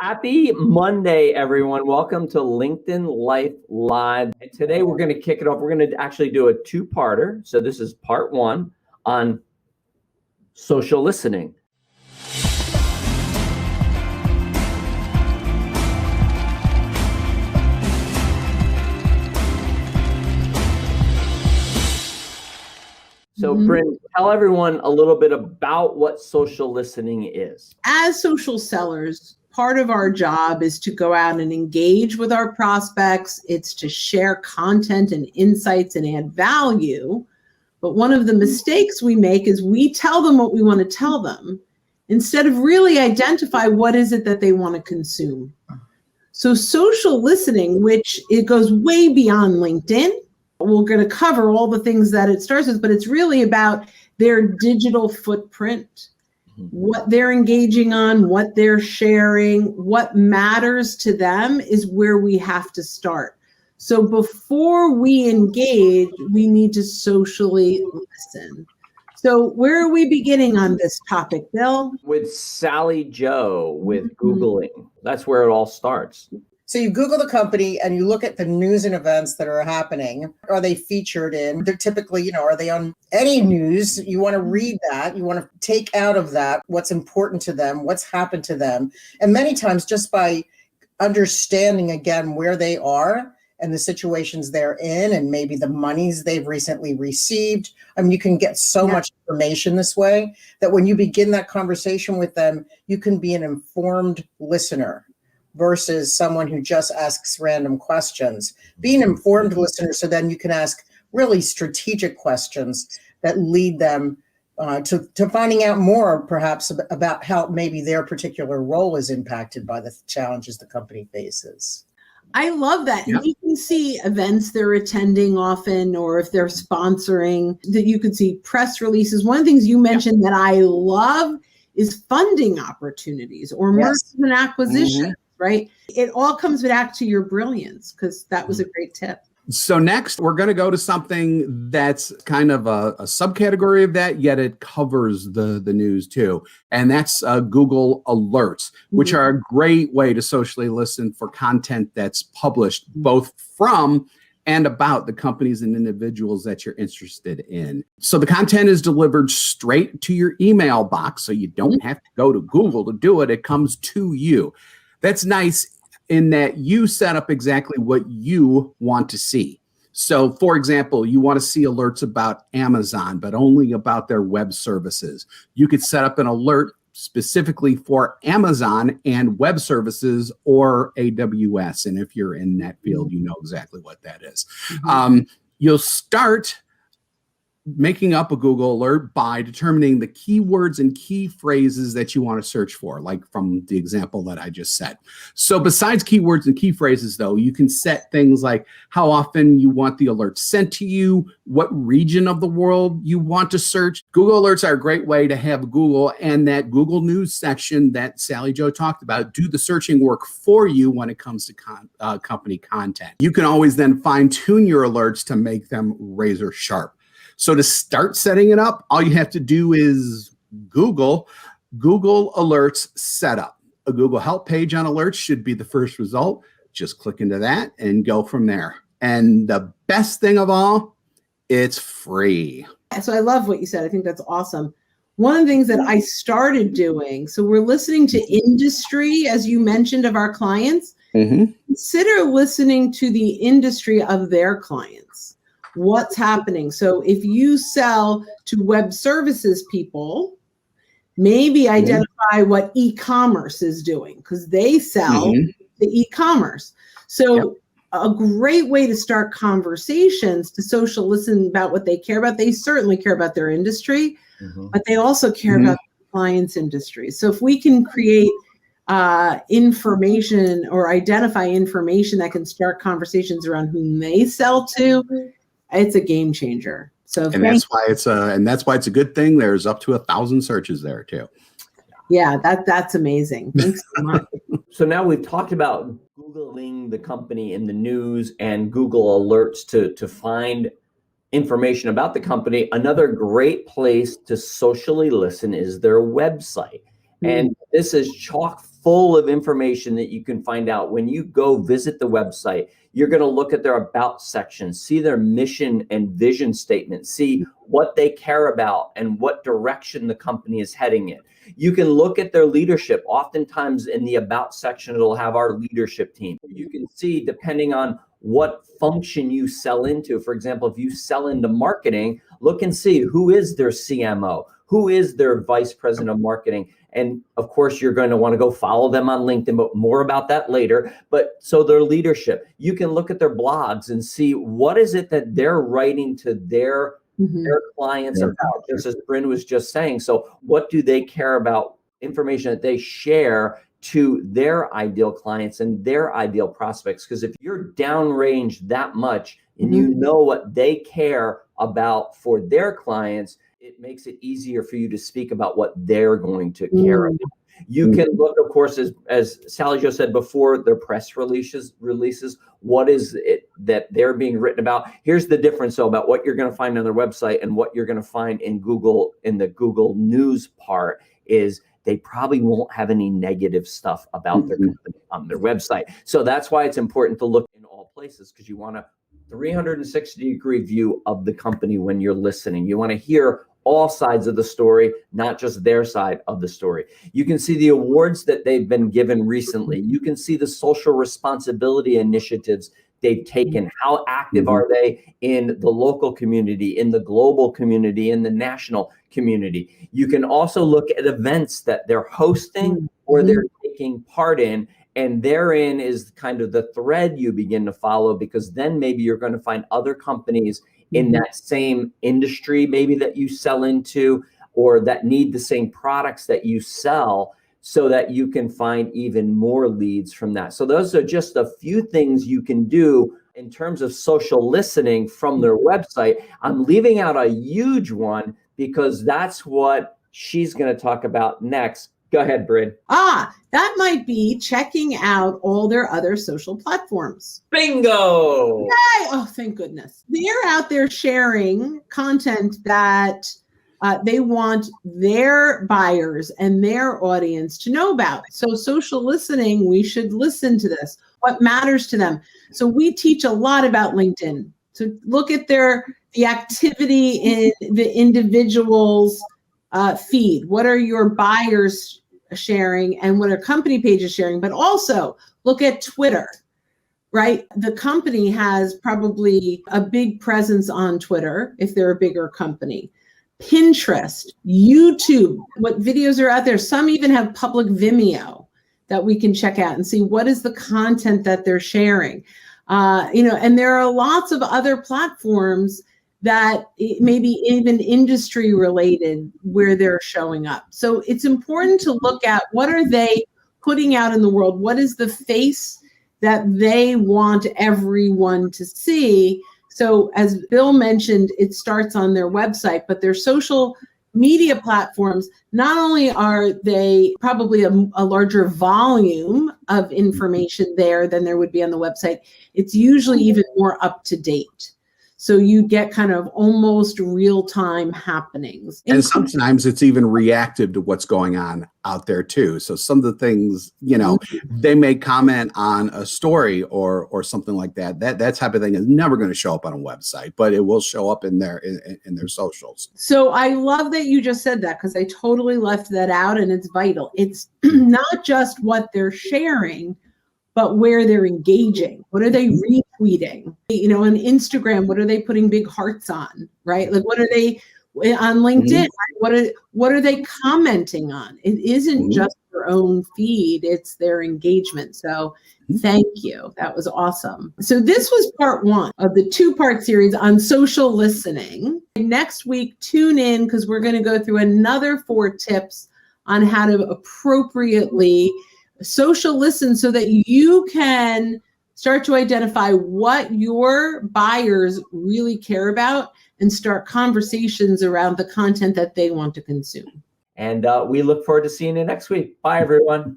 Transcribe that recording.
Happy Monday, everyone. Welcome to LinkedIn Life Live. And today we're going to kick it off. We're going to actually do a two-parter. So this is part one on social listening. So, Bryn, tell everyone a little bit about what social listening is. As social sellers, part of our job is to go out and engage with our prospects. It's to share content and insights and add value. But one of the mistakes we make is we tell them what we want to tell them instead of really identify what is it that they want to consume. So social listening, which it goes way beyond LinkedIn. We're going to cover all the things that it starts with, but it's really about their digital footprint, what they're engaging on, what they're sharing, what matters to them is where we have to start. So before we engage, we need to socially listen. So where are we beginning on this topic, Bill? With Sally Joe, with Googling. That's where it all starts. So you Google the company and you look at the news and events that are happening. Are they featured in? They're typically, are they on any news? You want to read that. You want to take out of that what's important to them, what's happened to them. And many times just by understanding, again, where they are and the situations they're in and maybe the monies they've recently received. You can get so much information this way that when you begin that conversation with them, you can be an informed listener versus someone who just asks random questions. Be an informed listener so then you can ask really strategic questions that lead them to finding out more perhaps about how maybe their particular role is impacted by the challenges the company faces. I love that. Yep. You can see events they're attending often, or if they're sponsoring, that you can see press releases. One of the things you mentioned that I love is funding opportunities or mergers and acquisitions. Right? It all comes back to your brilliance, because that was a great tip. So next, we're going to go to something that's kind of a subcategory of that, yet it covers the news too. And that's Google Alerts, which are a great way to socially listen for content that's published both from and about the companies and individuals that you're interested in. So the content is delivered straight to your email box, so you don't have to go to Google to do it. It comes to you. That's nice in that you set up exactly what you want to see. So, for example, you want to see alerts about Amazon, but only about their web services. You could set up an alert specifically for Amazon and web services or AWS. And if you're in that field, you know exactly what that is. You'll start making up a Google alert by determining the keywords and key phrases that you want to search for, like from the example that I just said. So besides keywords and key phrases, though, you can set things like how often you want the alert sent to you, what region of the world you want to search. Google Alerts are a great way to have Google and that Google News section that Sally Joe talked about do the searching work for you when it comes to company content. You can always then fine-tune your alerts to make them razor sharp. So to start setting it up, all you have to do is Google Alerts Setup. A Google Help page on alerts should be the first result. Just click into that and go from there. And the best thing of all, it's free. So I love what you said. I think that's awesome. One of the things that I started doing, so we're listening to industry, as you mentioned, of our clients. Consider listening to the industry of their clients. What's happening? So if you sell to web services people, maybe identify what e-commerce is doing, because they sell to e-commerce. So a great way to start conversations to social listen about what they care about. They certainly care about their industry, but they also care about the client's industry. So if we can create information or identify information that can start conversations around whom they sell to, it's a game changer. So that's why it's a good thing. There's up to 1,000 searches there too. Yeah, that's amazing. Thanks so much. So now we've talked about Googling the company in the news and Google Alerts to find information about the company. Another great place to socially listen is their website. And this is chock full of information that you can find out. When you go visit the website, you're going to look at their about section, see their mission and vision statement, see what they care about and what direction the company is heading in. You can look at their leadership. Oftentimes in the about section, it'll have our leadership team. You can see, depending on what function you sell into. For example, if you sell into marketing, look and see who is their CMO, who is their vice president of marketing. And of course, you're going to want to go follow them on LinkedIn, but more about that later. But so their leadership, you can look at their blogs and see what is it that they're writing to their clients about, just as Bryn was just saying. So what do they care about? Information that they share to their ideal clients and their ideal prospects. Because if you're downrange that much and you know what they care about for their clients, it makes it easier for you to speak about what they're going to care about. You can look, of course, as Sally Jo said before, their press releases, what is it that they're being written about? Here's the difference, though, about what you're going to find on their website and what you're going to find in Google, in the Google News part, is they probably won't have any negative stuff about their company on their website. So that's why it's important to look in all places, because you want a 360-degree view of the company when you're listening. You want to hear all sides of the story, not just their side of the story. You can see the awards that they've been given recently. You can see the social responsibility initiatives they've taken. How active are they in the local community, in the global community, in the national community? You can also look at events that they're hosting or they're taking part in. And therein is kind of the thread you begin to follow, because then maybe you're going to find other companies in that same industry, maybe that you sell into, or that need the same products that you sell, so that you can find even more leads from that. So those are just a few things you can do in terms of social listening from their website. I'm leaving out a huge one because that's what she's going to talk about next. Go ahead, Bryn. That might be checking out all their other social platforms. Bingo! Yay! Oh, thank goodness. They're out there sharing content that they want their buyers and their audience to know about. So social listening, we should listen to this. What matters to them? So we teach a lot about LinkedIn. So look at the activity in the individual's feed. What are your buyers sharing and what are company pages sharing? But also look at Twitter, right? The company has probably a big presence on Twitter if they're a bigger company. Pinterest, YouTube, what videos are out there. Some even have public Vimeo that we can check out and see what is the content that they're sharing. And there are lots of other platforms that maybe even industry related where they're showing up. So it's important to look at what are they putting out in the world? What is the face that they want everyone to see? So as Bill mentioned, it starts on their website, but their social media platforms, not only are they probably a larger volume of information there than there would be on the website, it's usually even more up to date. So you get kind of almost real-time happenings. And sometimes it's even reactive to what's going on out there too. So some of the things, they may comment on a story or something like that. That type of thing is never going to show up on a website, but it will show up in their socials. So I love that you just said that, because I totally left that out, and it's vital. It's not just what they're sharing, but where they're engaging. What are they retweeting? On Instagram, what are they putting big hearts on, right? Like, what are they on LinkedIn? Right? What are they commenting on? It isn't just their own feed, it's their engagement. So thank you. That was awesome. So this was part one of the 2-part series on social listening. Next week, tune in, because we're going to go through another 4 tips on how to appropriately social listen, so that you can start to identify what your buyers really care about and start conversations around the content that they want to consume. And we look forward to seeing you next week. Bye, everyone.